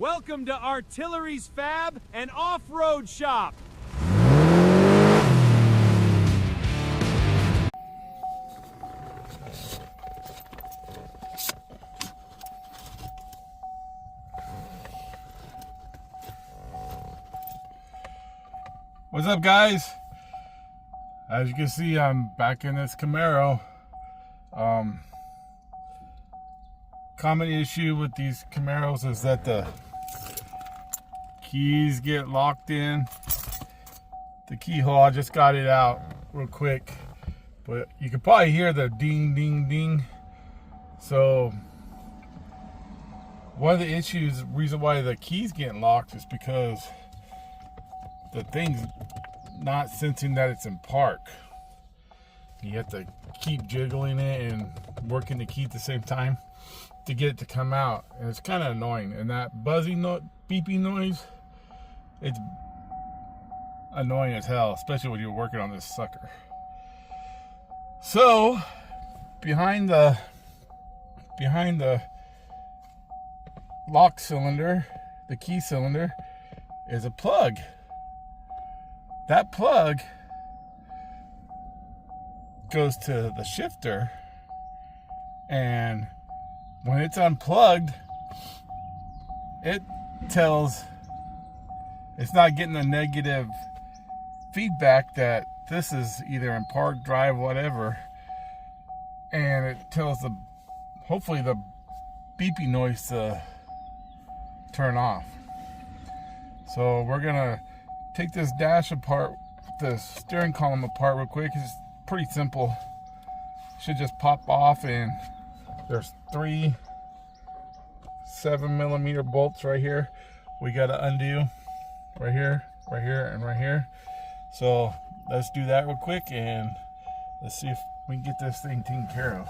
Welcome to RTILLERY'S Fab and Off-Road Shop. What's up, guys? As you can see, I'm back in this Camaro. Common issue with these Camaros is that the keys get locked in the keyhole. I just got it out real quick, but you can probably hear the ding ding ding. So one of the issues, reason why the keys getting locked, is because the thing's not sensing that it's in park. You have to keep jiggling it and working the key at the same time to get it to come out, and it's kind of annoying. And that buzzing beeping noise, it's annoying as hell, especially when you're working on this sucker. So behind the lock cylinder, the key cylinder, is a plug. That plug goes to the shifter, and when it's unplugged, it tells it's not getting the negative feedback that this is either in park, drive, whatever, and it tells the, hopefully, the beeping noise to turn off. So we're gonna take this dash apart, the steering column apart real quick. It's pretty simple. Should just pop off, and there's 3 7mm bolts right here. We got to undo right here, right here, and right here. So let's do that real quick, and let's see if we can get this thing taken care of.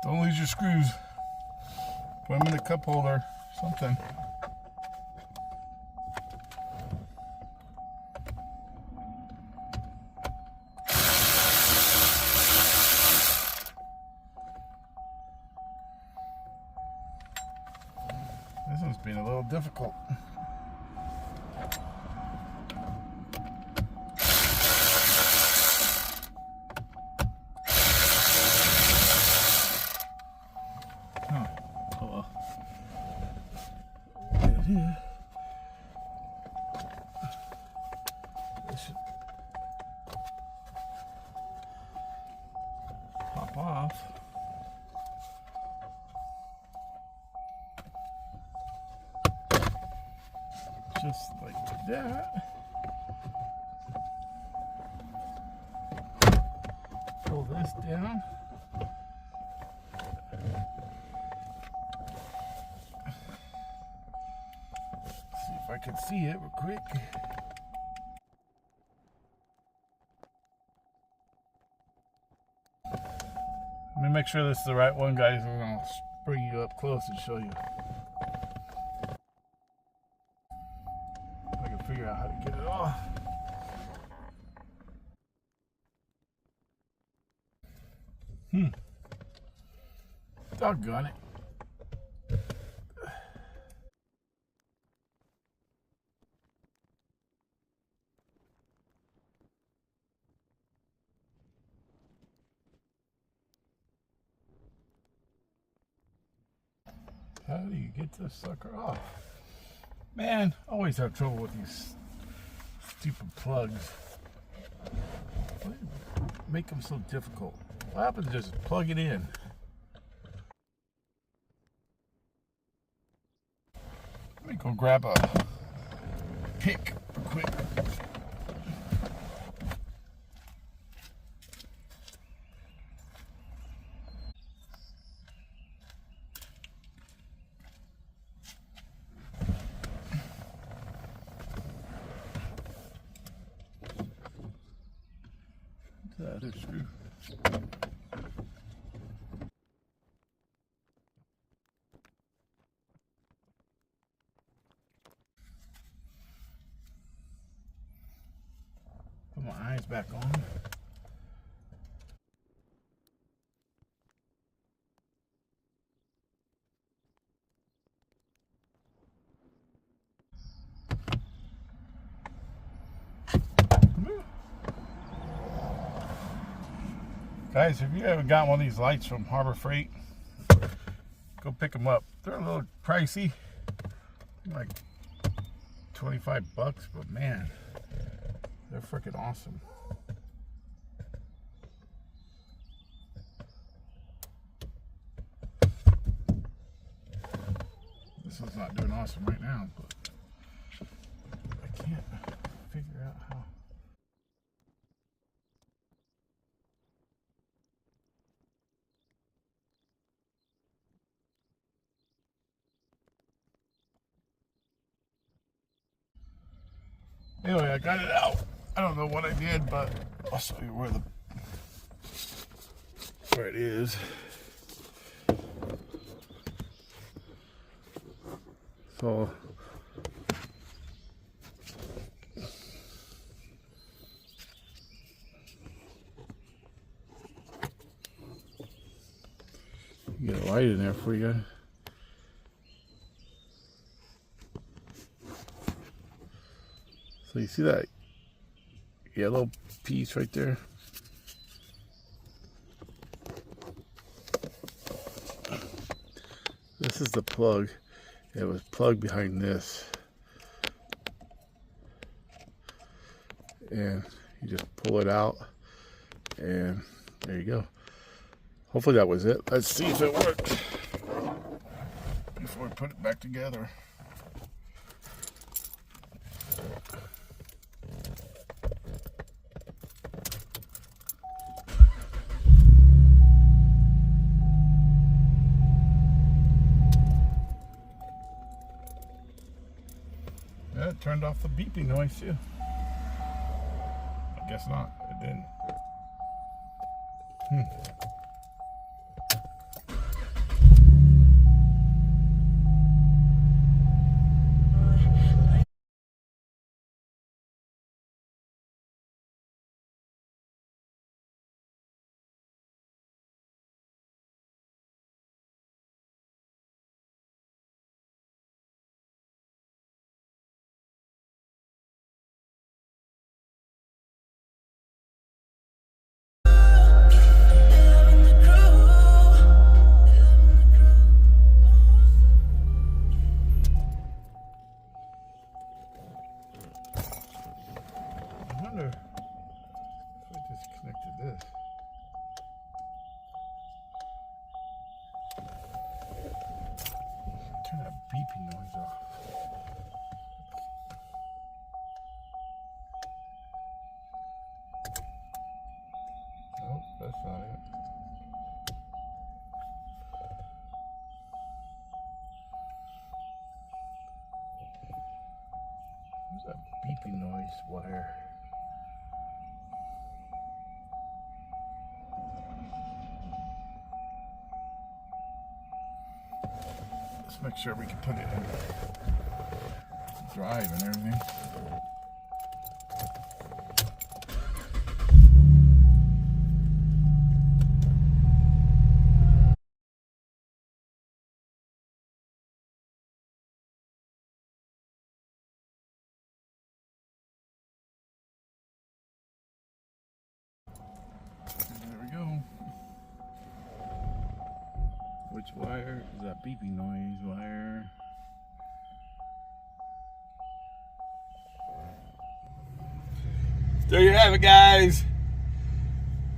Don't lose your screws. Put them in the cup holder, something. This one's been a little difficult. Yeah. This should pop off. Just like that. Pull this down. I can see it real quick. Let me make sure this is the right one, guys. I'm gonna bring you up close and show you. I can figure out how to get it off. Doggone it. How do you get this sucker off? Man, I always have trouble with these stupid plugs. Why do you make them so difficult? What happens? Just plug it in. Let me go grab a pick quick. The other screw. Put my eyes back on. Guys, if you haven't got one of these lights from Harbor Freight, go pick them up. They're a little pricey, like 25 bucks, but man, they're freaking awesome. This one's not doing awesome right now, but I can't figure out how. Anyway, I got it out. I don't know what I did, but I'll show you where it is. So you get a light in there for you guys. So you see that yellow piece right there? This is the plug. It was plugged behind this. And you just pull it out and there you go. Hopefully that was it. Let's see if it worked before we put it back together. Yeah, it turned off the beeping noise too. I guess not. It didn't. I wonder if I disconnected this. Turn that beeping noise off. Nope, that's not it. What's that beeping noise wire? Let's make sure we can put it in drive and everything. There we go. Which wire is that beeping noise wire? There you have it, guys.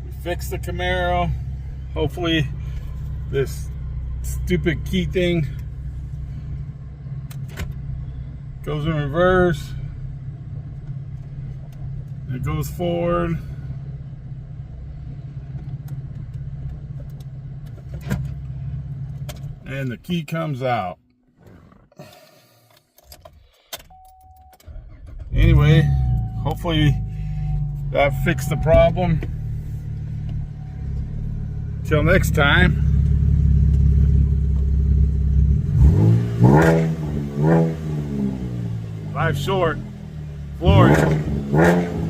We fixed the Camaro. Hopefully this stupid key thing goes in reverse. It goes forward. And the key comes out. Anyway, hopefully that fixed the problem. Till next time. Life's short. Florida.